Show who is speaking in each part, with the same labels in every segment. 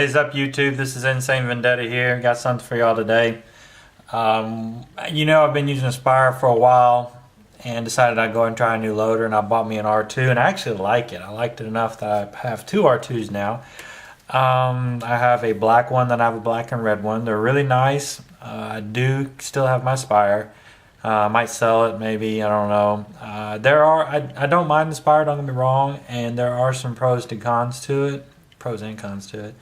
Speaker 1: Hey, what's up, YouTube? This is Insane Vendetta here. Got something for y'all today. I've been using Aspire for a while and decided I'd go and try a new loader, and I bought me an R2, and I actually like it. I liked it enough that I have two R2s now. I have a black one, then I have a black and red one. They're really nice. I do still have my Aspire. I might sell it, maybe. I don't know. I don't mind the Aspire, don't get me wrong, and there are some pros and cons to it.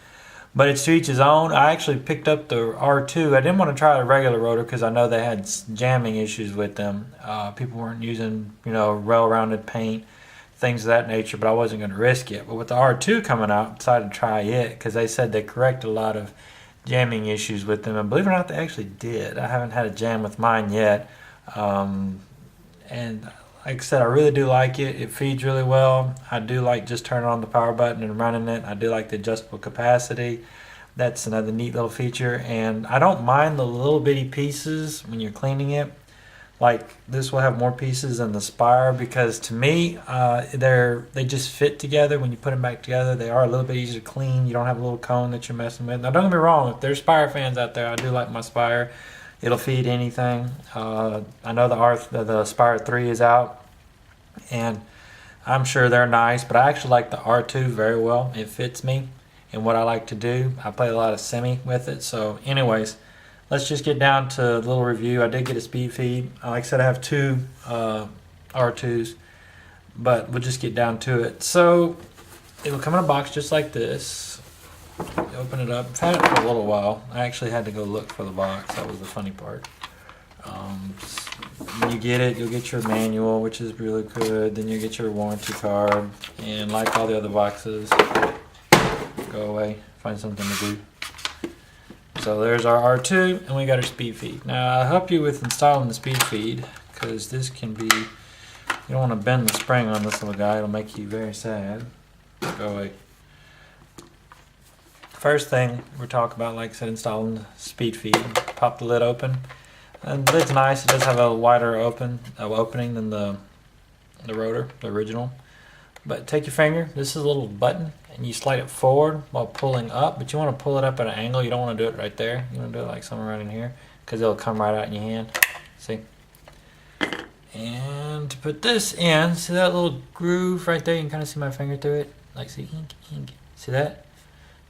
Speaker 1: But it's to each his own. I actually picked up the R2. I didn't want to try the regular rotor because I know they had jamming issues with them. People weren't using, well-rounded paint, things of that nature, but I wasn't going to risk it. But with the R2 coming out, I decided to try it because they said they corrected a lot of jamming issues with them. And believe it or not, they actually did. I haven't had a jam with mine yet. And like I said, I really do like it. It feeds really well. I do like just turning on the power button and running it. I do like the adjustable capacity. That's another neat little feature. And I don't mind the little bitty pieces when you're cleaning it. Like this will have more pieces than the Aspire because to me, they just fit together. When you put them back together, they are a little bit easier to clean. You don't have a little cone that you're messing with. Now don't get me wrong, if there's Aspire fans out there, I do like my Aspire. It'll feed anything. I know the Aspire 3 is out, and I'm sure they're nice, but I actually like the R2 very well. It fits me and what I like to do. I play a lot of semi with it. So anyways, let's just get down to a little review. I did get a speed feed. Like I said, I have two R2s, but we'll just get down to it. So it'll come in a box just like this. You open it up. I've had it for a little while. I actually had to go look for the box. That was the funny part. When you get it, you'll get your manual, which is really good. Then you get your warranty card. And like all the other boxes, go away, find something to do. So there's our R2, and we got our speed feed. Now I'll help you with installing the speed feed, because this can be, you don't want to bend the spring on this little guy. It'll make you very sad. Go away. First thing we're talking about, like I said, installing the speed feed. Pop the lid open. And the lid's nice. It does have a wider opening than the rotor, the original. But take your finger. This is a little button, and you slide it forward while pulling up. But you want to pull it up at an angle. You don't want to do it right there. You want to do it like somewhere right in here, because it'll come right out in your hand. See? And to put this in, see that little groove right there? You can kind of see my finger through it. Like, see? See that?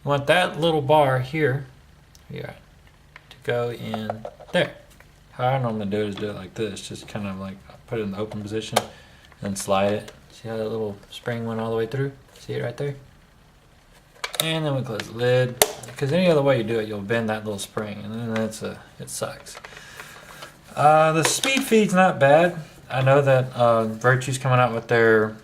Speaker 1: You want that little bar here, to go in there. How I normally do it is do it like this, just kind of like put it in the open position and slide it. See how that little spring went all the way through? See it right there? And then we close the lid, because any other way you do it, you'll bend that little spring, and then it sucks. The speed feed's not bad. I know that Virtue's coming out with their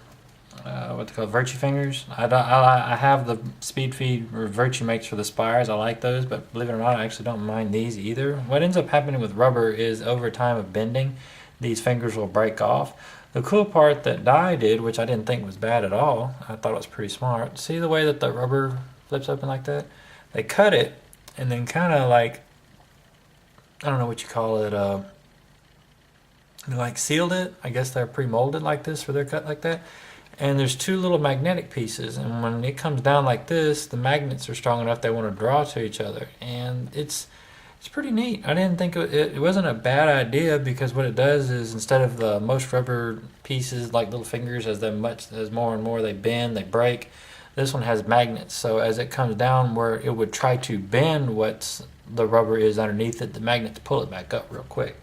Speaker 1: what they call Virtue fingers. I have the speed feed Virtue makes for the Aspires. I like those, but believe it or not, I actually don't mind these either. What ends up happening with rubber is over time of bending, these fingers will break off. The cool part that Dye did, which I didn't think was bad at all, I thought it was pretty smart. See the way that the rubber flips open like that? They cut it and then kind of like, I don't know what you call it, they like sealed it. I guess they're pre-molded like this for their cut like that. And there's two little magnetic pieces, and when it comes down like this, the magnets are strong enough they want to draw to each other, and it's pretty neat. I didn't think it wasn't a bad idea, because what it does is, instead of the most rubber pieces like little fingers, as more and more they bend, they break, this one has magnets. So as it comes down where it would try to bend what the rubber is underneath it, the magnets pull it back up real quick.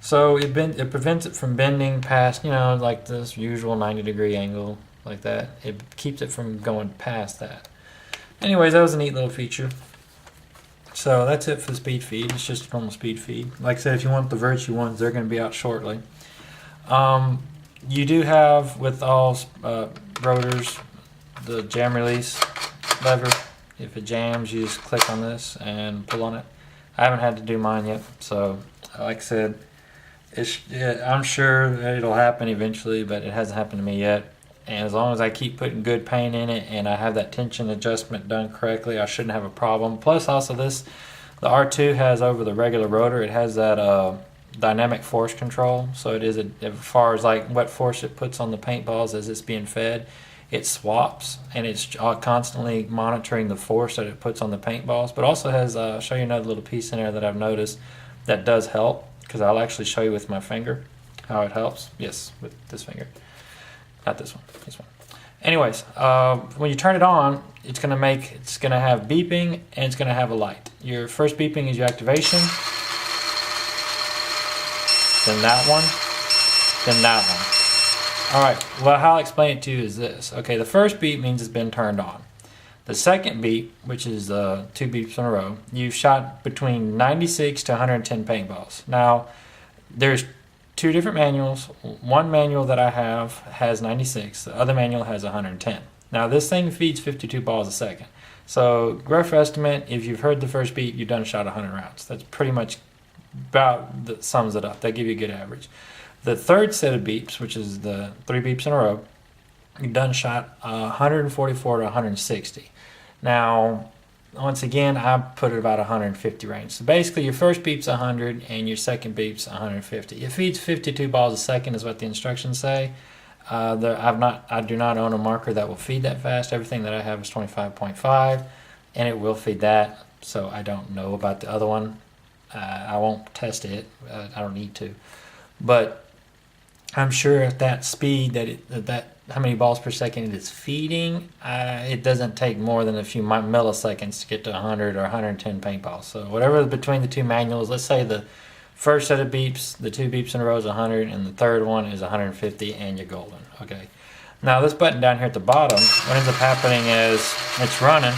Speaker 1: So it prevents it from bending past, like this usual 90-degree angle like that. It keeps it from going past that. Anyways, that was a neat little feature. So that's it for the speed feed. It's just a normal speed feed. Like I said, if you want the Virtue ones, they're going to be out shortly. You do have, with all rotors, the jam release lever. If it jams, you just click on this and pull on it. I haven't had to do mine yet, so like I said, I'm sure that it'll happen eventually, but it hasn't happened to me yet. And as long as I keep putting good paint in it and I have that tension adjustment done correctly, I shouldn't have a problem. Plus also the R2 has, over the regular rotor, it has that dynamic force control. So it is, as far as like what force it puts on the paintballs as it's being fed, it swaps, and it's constantly monitoring the force that it puts on the paintballs. But also has, I'll show you another little piece in there that I've noticed that does help, because I'll actually show you with my finger how it helps. Yes, with this finger. Not this one, this one. Anyways, when you turn it on, it's gonna have beeping, and it's gonna have a light. Your first beeping is your activation, then that one, then that one. All right, well, how I'll explain it to you is this. Okay, the first beep means it's been turned on. The second beep, which is 2 beeps in a row, you've shot between 96 to 110 paintballs. Now, there's 2 different manuals. One manual that I have has 96. The other manual has 110. Now, this thing feeds 52 balls a second. So, rough estimate, if you've heard the first beep, you've done shot 100 rounds. That's pretty much about that sums it up. That give you a good average. The third set of beeps, which is the 3 beeps in a row, you've done shot 144 to 160. Now, once again, I put it about 150 range. So basically, your first beep's 100 and your second beep's 150. It feeds 52 balls a second, is what the instructions say. I do not own a marker that will feed that fast. Everything that I have is 25.5, and it will feed that. So I don't know about the other one. I won't test it. I don't need to, but I'm sure at that speed that how many balls per second it is feeding, it doesn't take more than a few milliseconds to get to 100 or 110 paintballs. So whatever between the 2 manuals, let's say the first set of beeps, the 2 beeps in a row is 100, and the third one is 150, and you're golden. Okay. Now this button down here at the bottom, what ends up happening is it's running.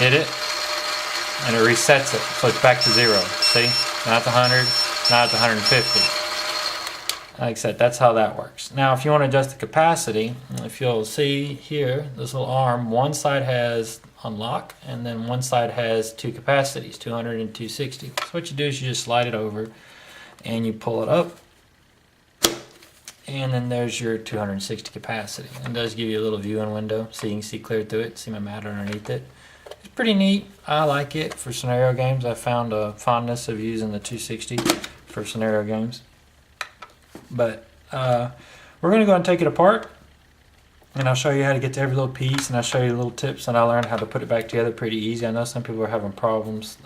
Speaker 1: Hit it, and it resets it, so it's back to 0. See? Not the 100, not the 150. Like I said, that's how that works. Now, if you want to adjust the capacity, if you'll see here, this little arm, one side has unlock, and then one side has 2 capacities, 200 and 260. So what you do is you just slide it over, and you pull it up, and then there's your 260 capacity. It does give you a little viewing window, so you can see clear through it, see my mat underneath it. It's pretty neat. I like it for scenario games. I found a fondness of using the 260 for scenario games. But we're going to go and take it apart, and I'll show you how to get to every little piece, and I'll show you little tips, and I learned how to put it back together pretty easy. I know some people are having problems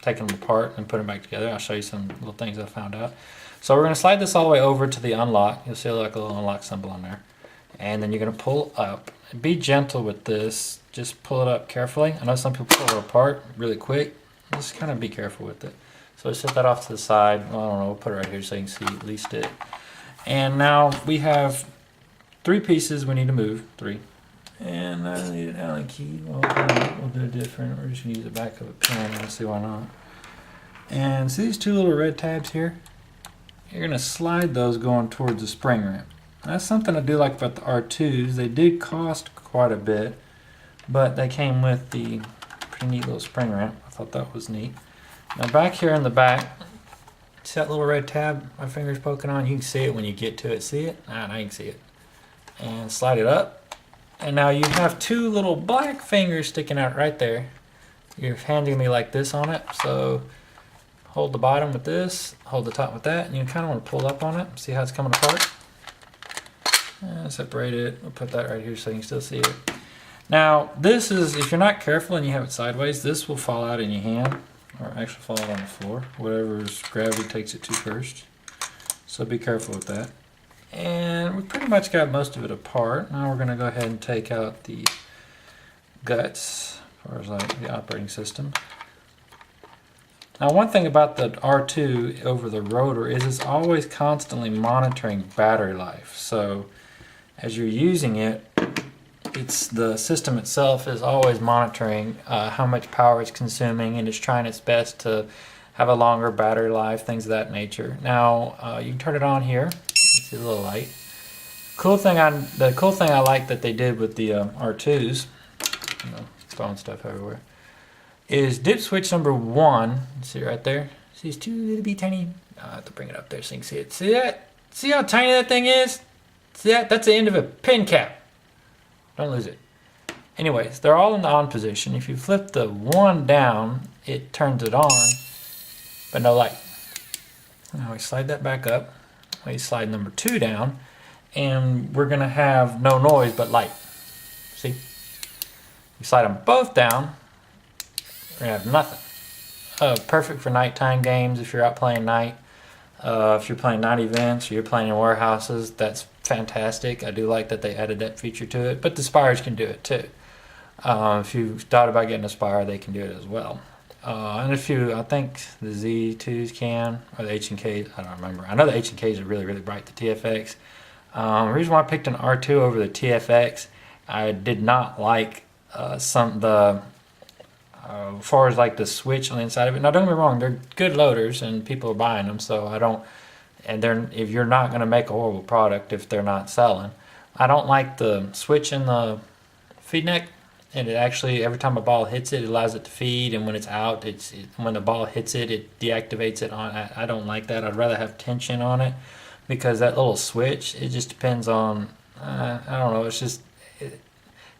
Speaker 1: taking them apart and putting them back together. I'll show you some little things I found out. So we're going to slide this all the way over to the unlock. You'll see like a little unlock symbol on there. And then you're going to pull up. Be gentle with this. Just pull it up carefully. I know some people pull it apart really quick. Just kind of be careful with it. So set that off to the side. Well, I don't know, we'll put it right here so you can see at least it. And now we have 3 pieces we need to move. 3. And I need an Allen key. Well, we'll do it different. We're just going to use the back of a pen. Let's see why not. And see these 2 little red tabs here? You're going to slide those going towards the spring ramp. That's something I do like about the R2s. They did cost quite a bit, but they came with the pretty neat little spring ramp. I thought that was neat. Now back here in the back, see that little red tab my finger's poking on? You can see it when you get to it. See it? Now you can see it. And slide it up. And now you have 2 little black fingers sticking out right there. Your hand's gonna be like this on it. So hold the bottom with this, hold the top with that, and you kind of want to pull up on it. See how it's coming apart? And separate it. We'll put that right here so you can still see it. Now this is, if you're not careful and you have it sideways, this will fall out in your hand. Or actually fall out on the floor, whatever's gravity takes it to first. So be careful with that. And we pretty much got most of it apart. Now we're going to go ahead and take out the guts, as far as like the operating system. Now one thing about the R2 over the rotor is it's always constantly monitoring battery life. So as you're using it, the system itself is always monitoring how much power it's consuming, and it's trying its best to have a longer battery life, things of that nature. Now you can turn it on here. You see the little light. The cool thing I like that they did with the R2s, throwing stuff everywhere, is dip switch number 1. See right there? See these 2 little bitty tiny. I have to bring it up there so you can see it. See that? See how tiny that thing is? See that? That's the end of a pin cap. Don't lose it. Anyways, they're all in the on position. If you flip the 1 down, it turns it on, but no light. Now we slide that back up. We slide number 2 down, and we're gonna have no noise but light. See? You slide them both down, we're gonna have nothing. Perfect for nighttime games if you're out playing night. If you're playing night events or you're playing in warehouses, that's fantastic. I do like that they added that feature to it, but the Spires can do it too. If you've thought about getting a Spire, they can do it as well. And I think the Z2s can, or the H&Ks, I don't remember. I know the H&Ks are really, really bright, the TFX. The reason why I picked an R2 over the TFX, I did not like as far as like the switch on the inside of it. Now don't get me wrong, they're good loaders and people are buying them, so I don't, if you're not going to make a horrible product if they're not selling. I don't like the switch in the feed neck, and it actually, every time a ball hits it, it allows it to feed, and when it's out, when the ball hits it, it deactivates it. I don't like that. I'd rather have tension on it, because that little switch, it just depends on, I don't know, it's just,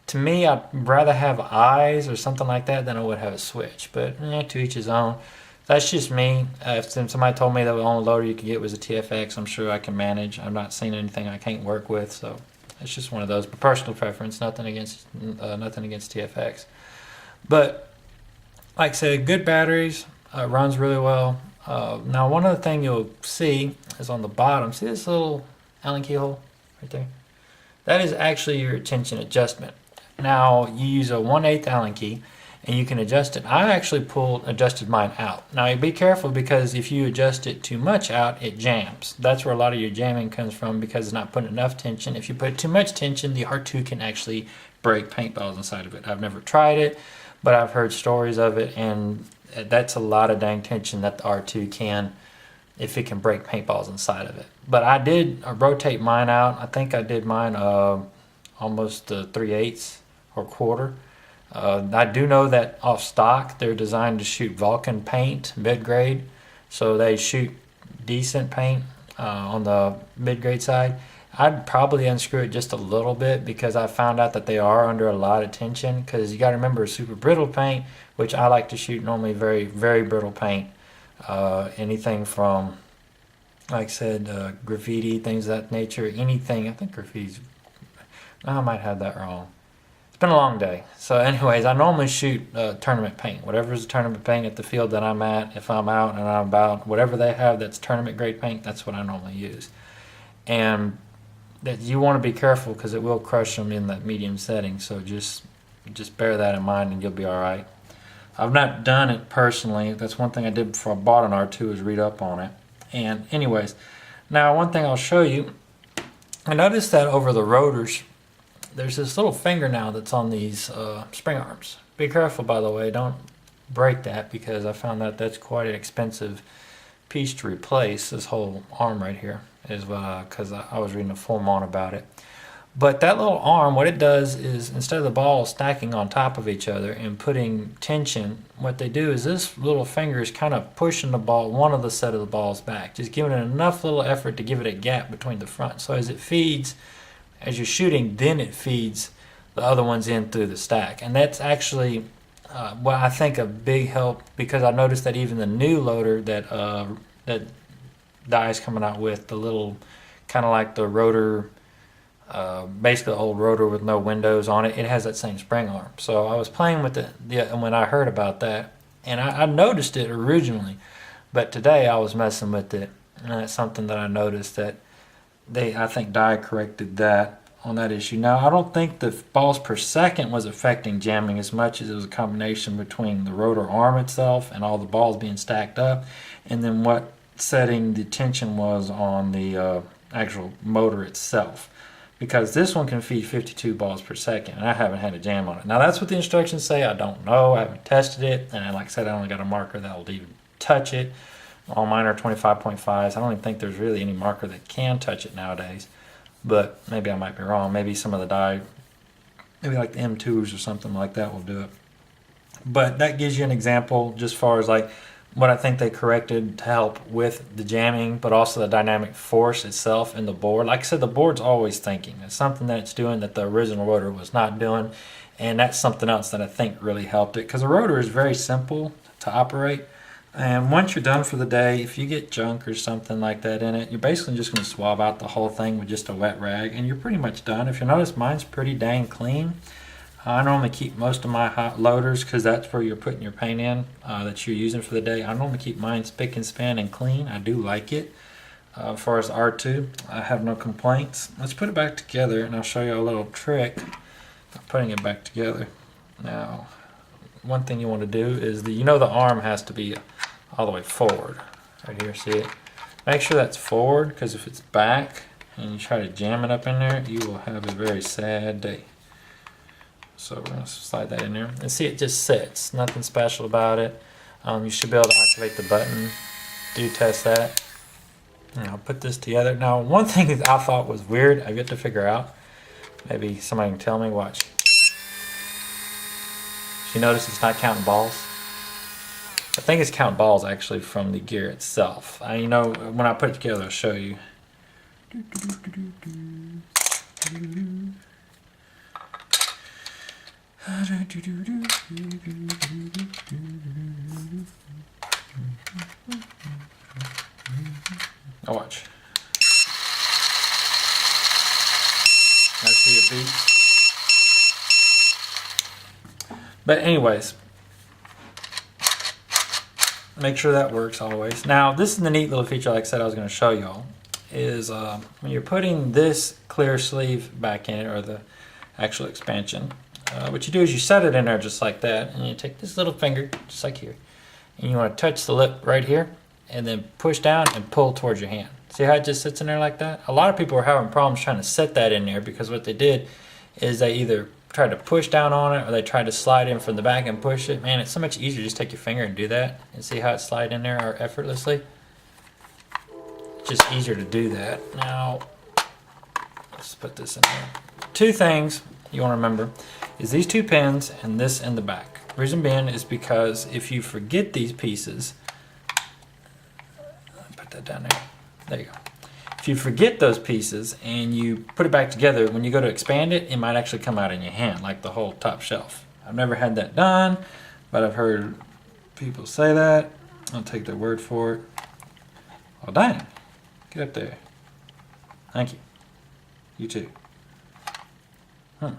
Speaker 1: to me, I'd rather have eyes or something like that than I would have a switch. But to each his own. That's just me. If somebody told me that the only loader you could get was a TFX, I'm sure I can manage. I've not seen anything I can't work with, so it's just one of those. But personal preference, nothing against TFX. But like I said, good batteries, runs really well. Now, one other thing you'll see is on the bottom. See this little Allen keyhole right there? That is actually your tension adjustment. Now, you use a 1/8 Allen key, and you can adjust it. I actually adjusted mine out. Now, be careful, because if you adjust it too much out, it jams. That's where a lot of your jamming comes from, because it's not putting enough tension. If you put too much tension, the R2 can actually break paintballs inside of it. I've never tried it, but I've heard stories of it, and that's a lot of dang tension that the R2 can, if it can break paintballs inside of it. But I did rotate mine out. I think I did mine almost 3/8 or quarter. I do know that off stock they're designed to shoot Vulcan paint mid-grade, so they shoot decent paint on the mid-grade side. I'd probably unscrew it just a little bit, because I found out that they are under a lot of tension, because you got to remember, super brittle paint, which I like to shoot normally very, very brittle paint. Anything from, like I said, graffiti, things of that nature, anything. I think graffiti's, I might have that wrong. It's been a long day. So anyways, I normally shoot tournament paint. Whatever's the tournament paint at the field that I'm at, if I'm out and I'm about, whatever they have that's tournament grade paint, that's what I normally use. And that you want to be careful, because it will crush them in that medium setting. So just bear that in mind, and you'll be all right. I've not done it personally. That's one thing I did before I bought an R2, is read up on it. And anyways, now one thing I'll show you, I noticed that over the rotors, there's this little finger now that's on these spring arms. Be careful, by the way, don't break that, because I found that that's quite an expensive piece to replace. This whole arm right here is because I was reading a forum on about it. But that little arm, what it does is, instead of the balls stacking on top of each other and putting tension, what they do is this little finger is kind of pushing the ball, one of the set of the balls back, just giving it enough little effort to give it a gap between the front. So as it feeds, as you're shooting, then it feeds the other ones in through the stack. And that's actually, I think, a big help, because I noticed that even the new loader that Dye's coming out with, the little, kind of like the rotor, basically the old rotor with no windows on it, it has that same spring arm. So I was playing with it when I heard about that, and I noticed it originally, but today I was messing with it, and that's something that I noticed that I think Dye corrected that on that issue. Now, I don't think the balls per second was affecting jamming as much as it was a combination between the rotor arm itself and all the balls being stacked up, and then what setting the tension was on the actual motor itself. Because this one can feed 52 balls per second, and I haven't had a jam on it. Now, that's what the instructions say. I don't know. I haven't tested it, and like I said, I only got a marker that will even touch it. All mine are 25.5s. I don't even think there's really any marker that can touch it nowadays, but maybe I might be wrong. Maybe some of the Dye, maybe like the M2s or something like that will do it. But that gives you an example, just as far as like what I think they corrected to help with the jamming, but also the dynamic force itself in the board. Like I said, the board's always thinking. It's something that it's doing that the original rotor was not doing, and that's something else that I think really helped it, because the rotor is very simple to operate. And once you're done for the day, if you get junk or something like that in it, you're basically just going to swab out the whole thing with just a wet rag, and you're pretty much done. If you notice, mine's pretty dang clean. I normally keep most of my hot loaders because that's where you're putting your paint in that you're using for the day. I normally keep mine spick and span and clean. I do like it. As far as R2, I have no complaints. Let's put it back together, and I'll show you a little trick of putting it back together. Now, one thing you want to do is the arm has to be all the way forward. Right here, see it? Make sure that's forward, because if it's back and you try to jam it up in there, you will have a very sad day. So we're going to slide that in there. And see, it just sits. Nothing special about it. You should be able to activate the button. Do test that. And I'll put this together. Now, one thing that I thought was weird, I've yet to figure out. Maybe somebody can tell me. Watch. You notice it's not counting balls? I think it's counting balls actually from the gear itself. When I put it together, I'll show you. Now watch. I see it beats. But anyways, make sure that works always. Now, this is the neat little feature, like I said, I was going to show y'all, is when you're putting this clear sleeve back in it, or the actual expansion, what you do is you set it in there just like that, and you take this little finger, just like here, and you want to touch the lip right here, and then push down and pull towards your hand. See how it just sits in there like that? A lot of people are having problems trying to set that in there because what they did is they either tried to push down on it or they tried to slide in from the back and push it. Man, it's so much easier to just take your finger and do that and see how it slide in there effortlessly. It's just easier to do that. Now, let's put this in there. Two things you want to remember is these two pins and this in the back. The reason being is because if you forget these pieces, put that down there. There you go. If you forget those pieces and you put it back together, when you go to expand it, it might actually come out in your hand, like the whole top shelf. I've never had that done, but I've heard people say that. I'll take their word for it. Oh, dang. Get up there. Thank you. You too. Oh,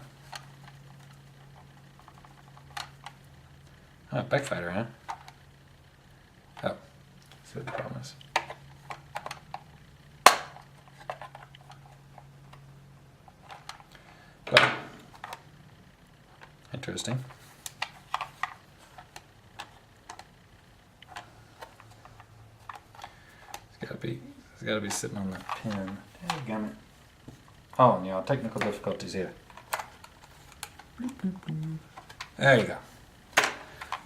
Speaker 1: backfighter, huh? Oh, that's what the problem is. But, interesting. It's gotta be sitting on the pin. Dadgummit. Oh, yeah, technical difficulties here. There you go.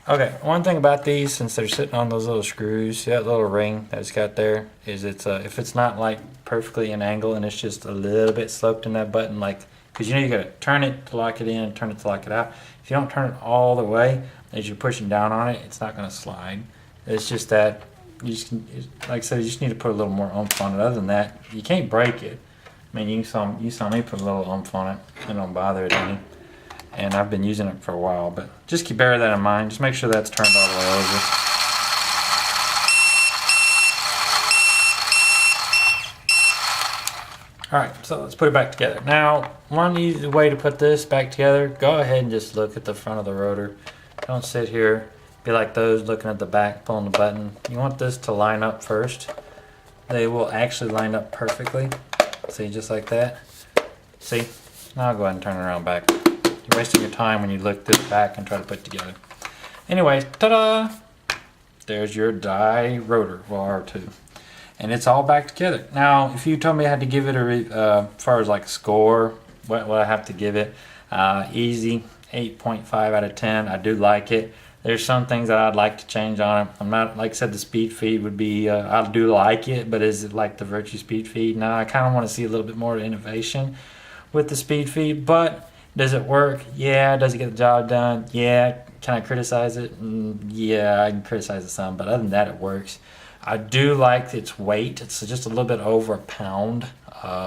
Speaker 1: Okay, one thing about these, since they're sitting on those little screws, see that little ring that it's got there, is if it's not like perfectly an angle and it's just a little bit sloped in that button, like, because you gotta turn it to lock it in, turn it to lock it out. If you don't turn it all the way as you're pushing down on it, it's not gonna slide. It's just that you just, like I said, you just need to put a little more oomph on it. Other than that, you can't break it. I mean, you saw me put a little oomph on it. It don't bother it any. And I've been using it for a while, but just bear that in mind. Just make sure that's turned all the way over. Alright, so let's put it back together. Now, one easy way to put this back together, go ahead and just look at the front of the rotor. Don't sit here, be like those looking at the back, pulling the button. You want this to line up first. They will actually line up perfectly. See, just like that. See? Now I'll go ahead and turn it around back. You're wasting your time when you look this back and try to put it together. Anyways, ta-da! There's your die rotor for R2. And it's all back together. Now, if you told me I had to give it as far as like score, what I have to give it, easy, 8.5 out of 10. I do like it. There's some things that I'd like to change on it. I'm not, like I said, the speed feed would be, I do like it, but is it like the Virtue speed feed? No, I kind of want to see a little bit more innovation with the speed feed, but does it work? Yeah. Does it get the job done? Yeah. Can I criticize it? Yeah, I can criticize it some, but other than that, it works. I do like its weight. It's just a little bit over a pound.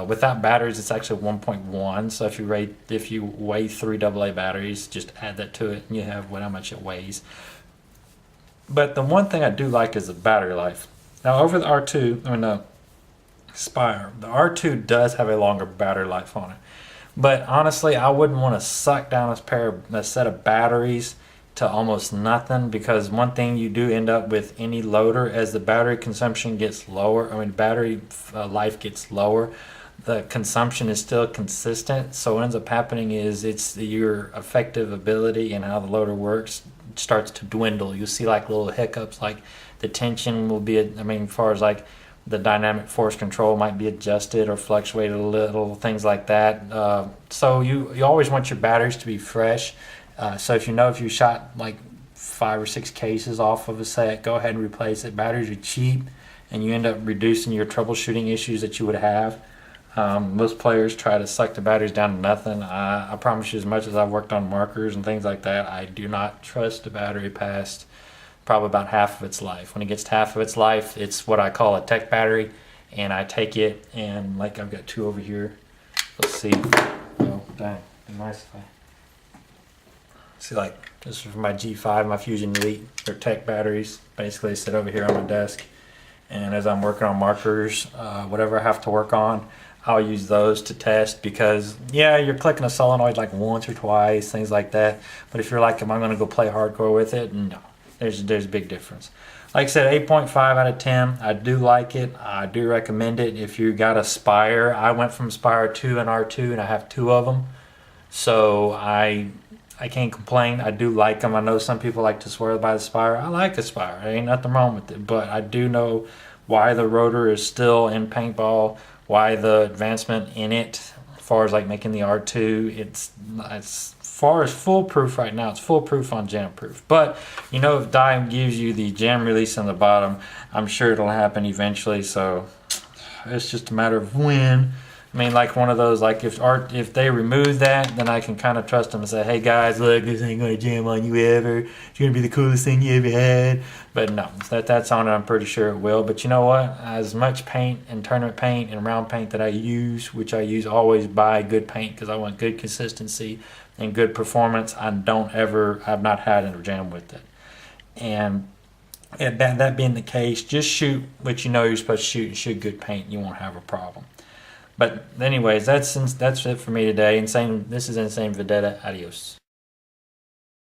Speaker 1: Without batteries, it's actually 1.1. So if you weigh 3 AA batteries, just add that to it, and you have how much it weighs. But the one thing I do like is the battery life. Now over the R2, I mean the Spire, the R2 does have a longer battery life on it. But honestly, I wouldn't want to suck down a set of batteries to almost nothing, because one thing you do end up with any loader, as the battery consumption gets lower, I mean battery life gets lower, the consumption is still consistent. So what ends up happening is it's your effective ability and how the loader works starts to dwindle. You'll see like little hiccups, like the tension will be, I mean, as far as like the dynamic force control might be adjusted or fluctuated a little, things like that. So you always want your batteries to be fresh. So if you shot like 5 or 6 cases off of a set, go ahead and replace it. Batteries are cheap, and you end up reducing your troubleshooting issues that you would have. Most players try to suck the batteries down to nothing. I promise you, as much as I've worked on markers and things like that, I do not trust the battery past probably about half of its life. When it gets to half of its life, it's what I call a tech battery, and I take it and, like, I've got 2 over here. Let's see. Oh, dang. Be nice if I... See, like, this is for my G5, my Fusion Elite. They're tech batteries. Basically, they sit over here on my desk. And as I'm working on markers, whatever I have to work on, I'll use those to test, because, yeah, you're clicking a solenoid like once or twice, things like that. But if you're like, am I going to go play hardcore with it? No. There's a big difference. Like I said, 8.5 out of 10. I do like it. I do recommend it if you got a Spire. I went from Spire 2 and R2, and I have 2 of them. So I can't complain. I do like them. I know some people like to swear by the Spire. I like the Spire. There ain't nothing wrong with it. But I do know why the rotor is still in paintball, why the advancement in it, as far as like making the R2, it's as far as foolproof right now, it's foolproof on jam proof. But you know, if Dye gives you the jam release on the bottom, I'm sure it'll happen eventually. So it's just a matter of when. I mean, like one of those, like if they remove that, then I can kind of trust them and say, hey guys, look, this ain't gonna jam on you ever. It's gonna be the coolest thing you ever had. But no, that's on it. I'm pretty sure it will. But you know what? As much paint and tournament paint and round paint that I use, which I use, always buy good paint because I want good consistency and good performance. I've not had a jam with it. And that being the case, just shoot what you know you're supposed to shoot, and shoot good paint, and you won't have a problem. But anyways, that's it for me today. This is Insane Vendetta. Adios.